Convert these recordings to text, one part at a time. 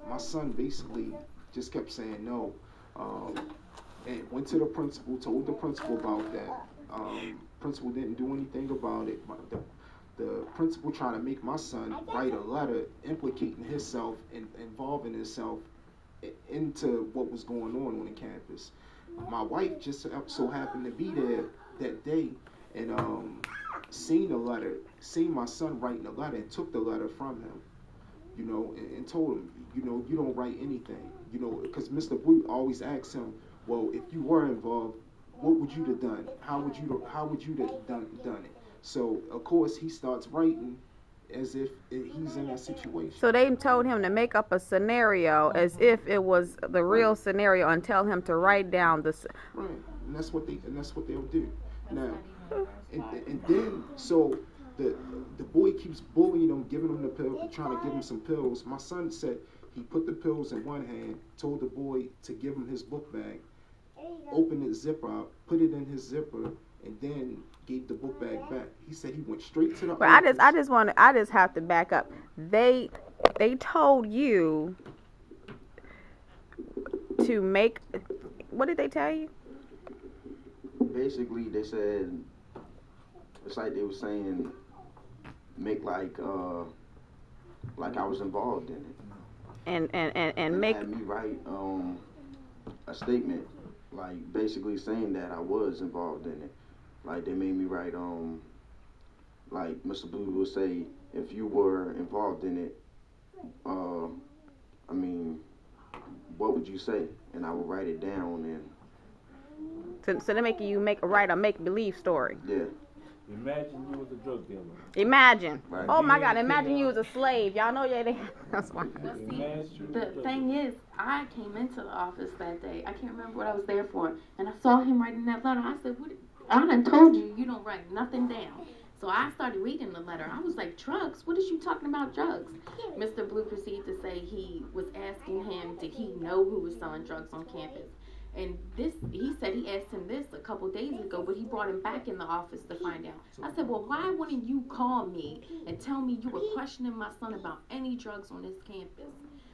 my son basically just kept saying no. And went to the principal, told the principal about that. Principal didn't do anything about it. The principal trying to make my son write a letter implicating himself and involving himself into what was going on the campus. My wife just so happened to be there that day and seen the letter, seen my son writing a letter and took the letter from him, you know, and told him, you know, you don't write anything, you know, because Mr. Blue always asks him, well, if you were involved, what would you have done? How would you have done it? So of course he starts writing as if he's in that situation. So they told him to make up a scenario as if it was the real scenario and tell him to write down the. Right, and that's what they'll do. Now, and then so the boy keeps bullying him, giving him the pill, trying to give him some pills. My son said he put the pills in one hand, told the boy to give him his book bag, opened his zipper up, put it in his zipper, and then gave the book bag back. He said he went straight to the. But I just have to back up. They told you to make. What did they tell you? Basically, they said it's like they were saying make like I was involved in it. And make. Had me write a statement, like basically saying that I was involved in it. Like they made me write like Mr. Blue would say, if you were involved in it, I mean, what would you say? And I would write it down and. So they're making you write a make-believe story. Yeah. Imagine you was a drug dealer. Imagine. Right. Oh my God! Imagine you was a slave. Y'all know that's why. The thing is, I came into the office that day. I can't remember what I was there for, and I saw him writing that letter. I said, "What? I done told you don't write nothing down." So I started reading the letter. I was like, "Drugs? What is you talking about, drugs?" Mr. Blue proceeded to say he was asking him, did he know who was selling drugs on campus? And he said he asked him this a couple days ago, but he brought him back in the office to find out. I said, well, why wouldn't you call me and tell me you were questioning my son about any drugs on this campus?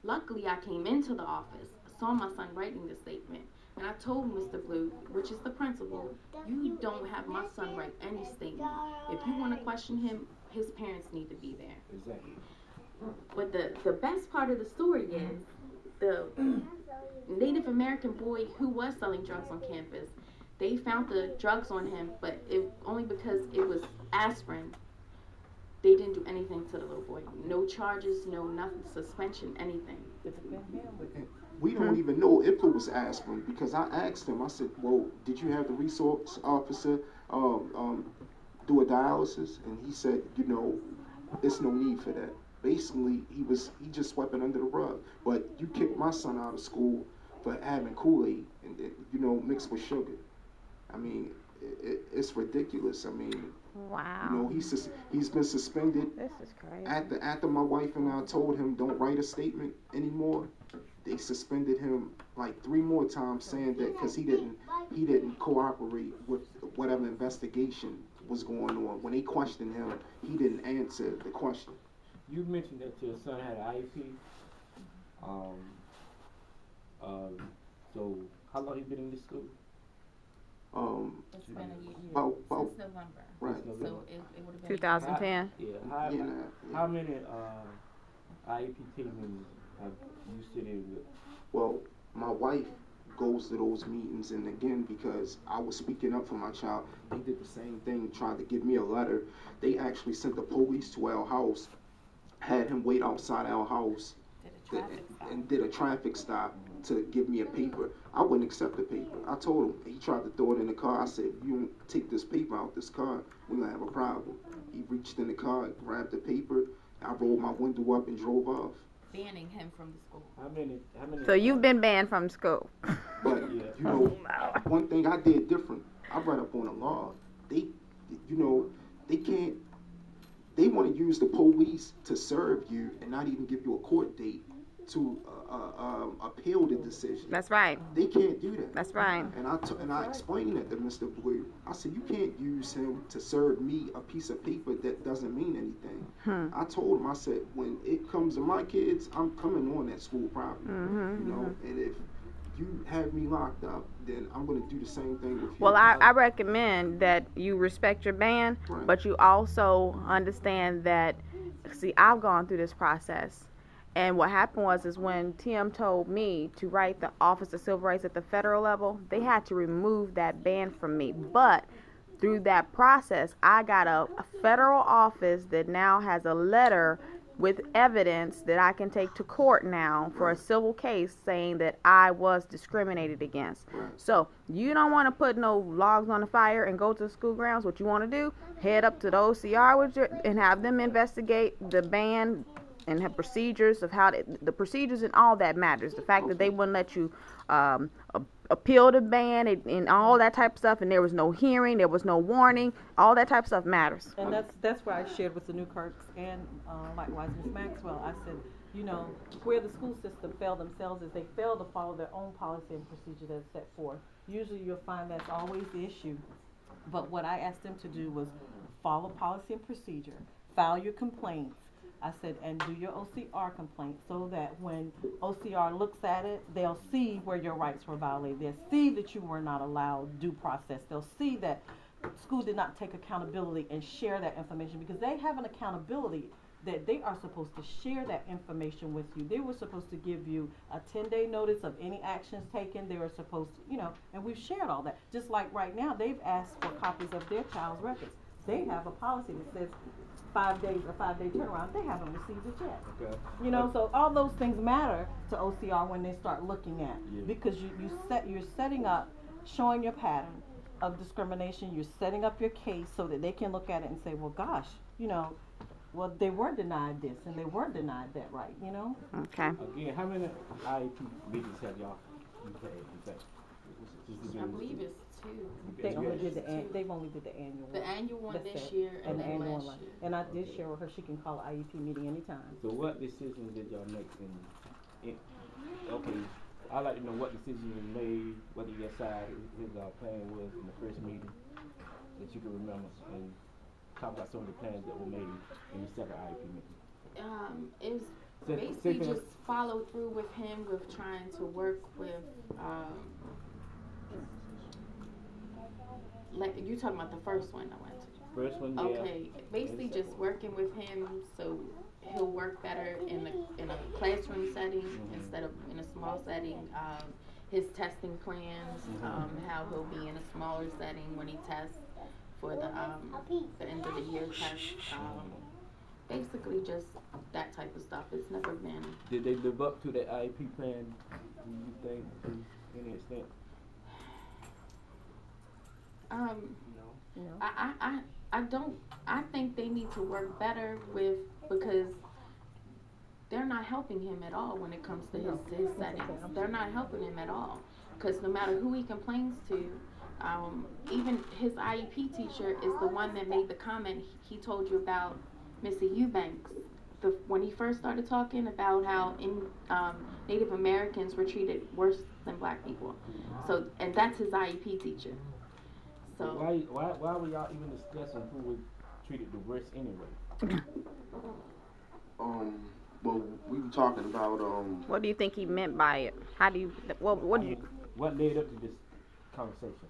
Luckily, I came into the office, saw my son writing the statement, and I told Mr. Blue, which is the principal, you don't have my son write any statement. If you want to question him, his parents need to be there. Exactly. But the best part of the story is the Native American boy who was selling drugs on campus, they found the drugs on him, but only because it was aspirin. They didn't do anything to the little boy. No charges, no nothing, suspension, anything. We don't even know if it was aspirin because I asked him. I said, well, did you have the resource officer do a dialysis? And he said, you know, there's no need for that. Basically, he just swept it under the rug. But you kicked my son out of school for having Kool-Aid and you know, mixed with sugar. I mean, it's ridiculous. I mean, wow. You know, he's been suspended. This is crazy. After my wife and I told him don't write a statement anymore, they suspended him like 3 more times, saying that because he didn't cooperate with whatever investigation was going on. When they questioned him, he didn't answer the question. You mentioned that your son had an IEP. So how long you been in this school? It's been a year. About Since November. Right. So it would have been 2010. How many IEP teams have you sitting with? Well, my wife goes to those meetings, and again, because I was speaking up for my child, they did the same thing, tried to give me a letter. They actually sent the police to our house, had him wait outside our house, and did a traffic stop to give me a paper. I wouldn't accept the paper. I told him. He tried to throw it in the car. I said, if you don't take this paper out this car, we're going to have a problem. He reached in the car, grabbed the paper. I rolled my window up and drove off. banning him from the school. How many? So you've been banned from school. But, you know, one thing I did different, I read up on the law. They, you know, they can't, they want to use the police to serve you and not even give you a court date to appeal the decision. That's right. They can't do that. That's right. And I explained that to Mr. Blue. I said, you can't use him to serve me a piece of paper that doesn't mean anything. I told him, I said, when it comes to my kids, I'm coming on that school property. You know, and if you have me locked up, then I'm going to do the same thing with you. Well, I recommend that you respect your band, Right. but you also understand that, see, I've gone through this process. And what happened is when Tim told me to write the Office of Civil Rights at the federal level, they had to remove that ban from me. But through that process, I got a federal office that now has a letter with evidence that I can take to court now for a civil case saying that I was discriminated against. So you don't want to put no logs on the fire and go to the school grounds. What you want to do, head up to the OCR and have them investigate the ban and have procedures of how the procedures and all that matters. The fact that they wouldn't let you appeal the ban and all that type of stuff, and there was no hearing, there was no warning, all that type of stuff matters. And that's where I shared with the Newkirks and likewise Ms. Maxwell. I said, you know, where the school system failed themselves is they failed to follow their own policy and procedure that's set forth. Usually you'll find that's always the issue. But what I asked them to do was follow policy and procedure, file your complaints. I said, and do your OCR complaint so that when OCR looks at it, they'll see where your rights were violated. They'll see that you were not allowed due process. They'll see that school did not take accountability and share that information, because they have an accountability that they are supposed to share that information with you. They were supposed to give you a 10-day notice of any actions taken. They were supposed to, you know, and we've shared all that. Just like right now, they've asked for copies of their child's records. They have a policy that says 5 days, a 5-day turnaround. They haven't received it yet. Okay. You know, so all those things matter to OCR when they start looking at, because you're setting up, showing your pattern of discrimination. You're setting up your case so that they can look at it and say, well, gosh, you know, well, they were denied this and they were denied that right, you know? Okay. Again, how many IEP meetings have y'all had? In fact, I believe it's 2. They've only did the annual. The annual one That's this it. year and the then annual last one. year. And I did share with her she can call an IEP meeting anytime. So what decisions did y'all make okay, I'd like to know what decisions you made, what your side, his plan was in the first meeting that you can remember, and talk about some of the plans that were made in the second IEP meeting. It was basically just follow through with him with trying to work with, like you talking about the first one I went to. First one, yeah. Okay, basically just working with him so he'll work better in a classroom setting instead of in a small setting. His testing plans, how he'll be in a smaller setting when he tests for the end of the year test. Basically just that type of stuff. It's never been. Did they live up to that IEP plan, do you think, to any extent? No. I don't. I think they need to work better with, because they're not helping him at all when it comes to his settings. They're not helping him at all, because no matter who he complains to, even his IEP teacher is the one that made the comment he told you about, Missy Eubanks, when he first started talking about how Native Americans were treated worse than black people. So, and that's his IEP teacher. So why were y'all even discussing who was treated the worst anyway? Well, we were talking about What do you think he meant by it? How do you? What did you? What led up to this conversation?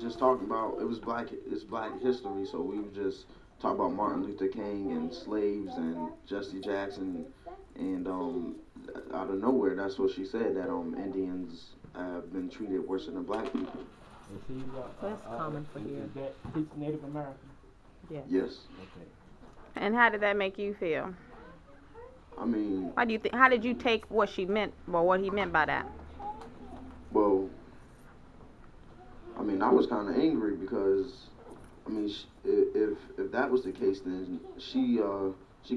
Just talking about it's Black history, so we were just talking about Martin Luther King and slaves and Jesse Jackson, and out of nowhere, that's what she said, that Indians have been treated worse than black people. That's common for here. He's Native American? Yes. Yes. Okay. And how did that make you feel? I mean, How do you think? How did you take what she meant, or what he meant by that? well, I mean, I was kind of angry because, I mean, if that was the case, then she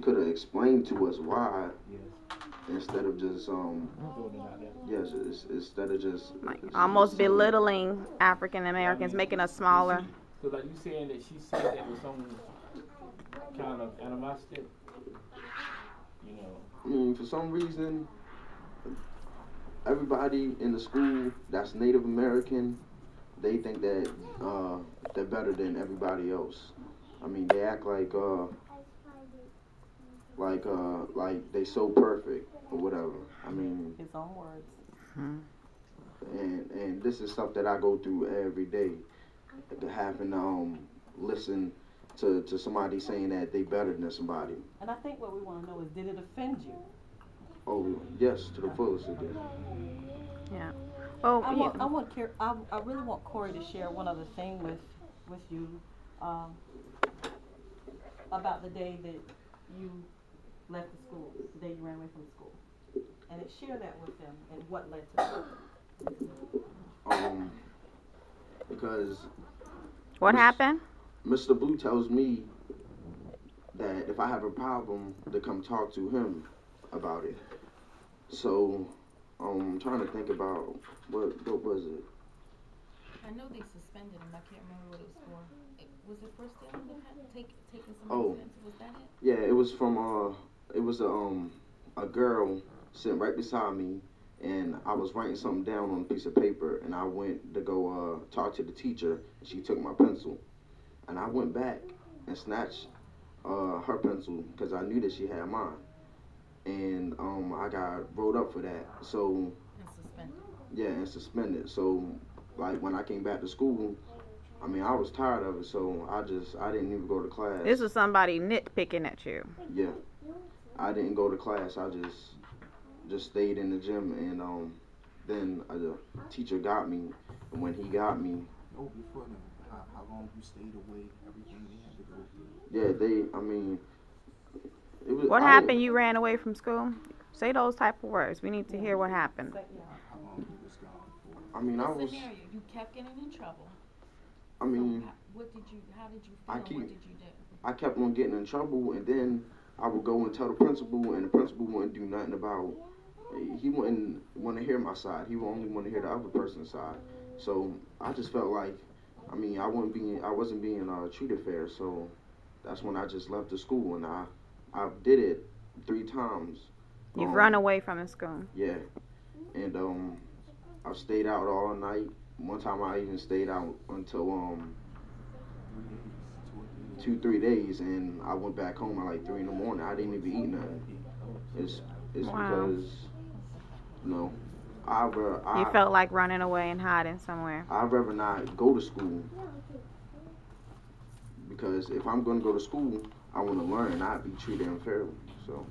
could have explained to us why, instead of just instead of just Like almost belittling African Americans, making us smaller. So like you saying that she said that with some kind of animosity? You know. I mean, for some reason, everybody in the school that's Native American, they think that they're better than everybody else. I mean, they act like they so perfect or whatever. I mean, His own words. and this is stuff that I go through every day. Having listen to somebody saying that they better than somebody. And I think what we want to know is, did it offend you? Oh yes, to the fullest it did. Yeah. Well, I really want Corey to share one other thing with you about the day that you left the school, the day you ran away from the school, and share that with him and what led to that. Because what happened? Mr. Blue tells me that if I have a problem, to come talk to him about it. So I'm trying to think about what was it? I know they suspended him. I can't remember what it was for. Was it for stealing taking some Oh. evidence? Was that it? Yeah, it was from it was a girl sitting right beside me, and I was writing something down on a piece of paper, and I went to go talk to the teacher, and she took my pencil, and I went back and snatched her pencil because I knew that she had mine, and I got rolled up for that. So And suspended. yeah, and suspended. So like when I came back to school, I mean I was tired of it, so I didn't even go to class. This was somebody nitpicking at you. Yeah, I didn't go to class. I just stayed in the gym, and then the teacher got me, and when he got me, No, before then, how long you stayed away, everything they had to go through. yeah, I mean, it was. What happened? You ran away from school? Say those type of words. We need to hear what happened. How long you was gone for. I mean, I The was. scenario, you kept getting in trouble. I mean, So, how did you feel? I What keep- did you do? I kept on getting in trouble, and then I would go and tell the principal, and the principal wouldn't do nothing about. He wouldn't want to hear my side. He would only want to hear the other person's side. So I just felt like, I mean, I wasn't being treated fair. So that's when I just left the school, and I did it 3 times. You've run away from the school. Yeah, and I stayed out all night. One time I even stayed out until 2-3 days, and I went back home at like 3 in the morning. I didn't even eat nothing. It's Wow. because you You felt like running away and hiding somewhere. I'd rather not go to school, because if I'm going to go to school, I want to learn, not be treated unfairly. So.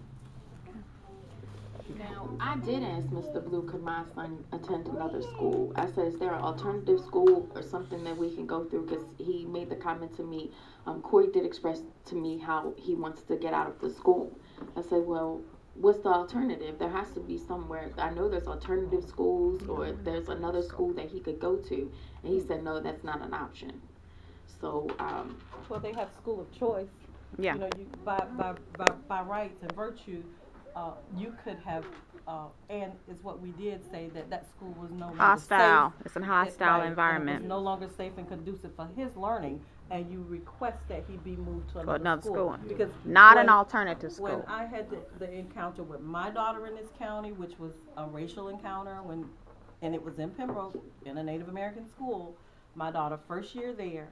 Now, I did ask Mr. Blue, could my son attend another school? I said, is there an alternative school or something that we can go through? Because he made the comment to me, Corey did express to me how he wants to get out of the school. I said, well, what's the alternative? There has to be somewhere. I know there's alternative schools, or there's another school that he could go to. And he said, no, that's not an option. So, Well, they have school of choice. Yeah. You know, by rights and virtue, you could have, and it's what we did say, that school was no longer Hostile. safe. It's a hostile Right, and environment. it was no longer safe and conducive for his learning, and you request that he be moved to another school. Because Not an when- alternative When school. I had the encounter with my daughter in this county, which was a racial encounter, and it was in Pembroke, in a Native American school, my daughter, first year there,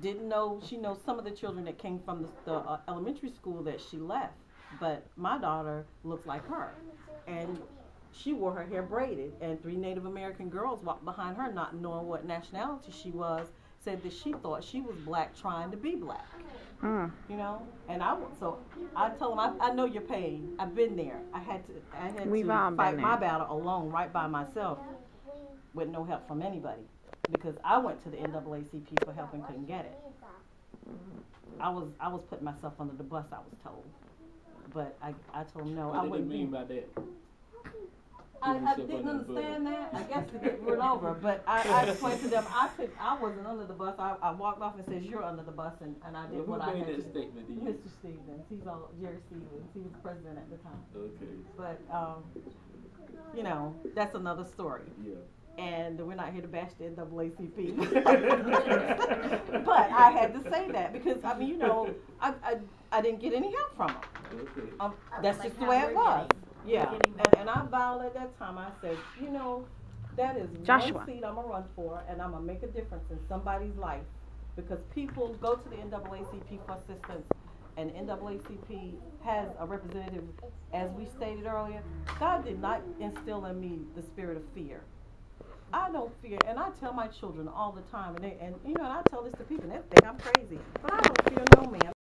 didn't know, she knows some of the children that came from the elementary school that she left, but my daughter looks like her, and she wore her hair braided, and 3 Native American girls walked behind her, not knowing what nationality she was, said that she thought she was black trying to be black. You know, and so I told them, I know your pain. I've been there. I had to We've all fight been my there. battle alone, right by myself, with no help from anybody, because I went to the NAACP for help and couldn't get it. I was putting myself under the bus, I was told, but I told them no. I What did they wouldn't mean be. by that? I didn't understand that. I guess to get run over, but I explained to them I wasn't under the bus. I walked off and said, you're under the bus, and I did Well, what who I made had that to. statement to you? Mr. Stevens, Jerry Stevens. He was the president at the time. Okay. But you know, that's another story. Yeah. And we're not here to bash the NAACP. But I had to say that because I mean, you know, I didn't get any help from them. That's Like just the how way we're it was. getting- Yeah, getting that. and I vowed at that time, I said, you know, that is Joshua. one seat I'm gonna run for, and I'm gonna make a difference in somebody's life. Because people go to the NAACP for assistance, and NAACP has a representative, as we stated earlier. God did not instill in me the spirit of fear. I don't fear, and I tell my children all the time, and you know, and I tell this to people, and they think I'm crazy, but I don't fear no man.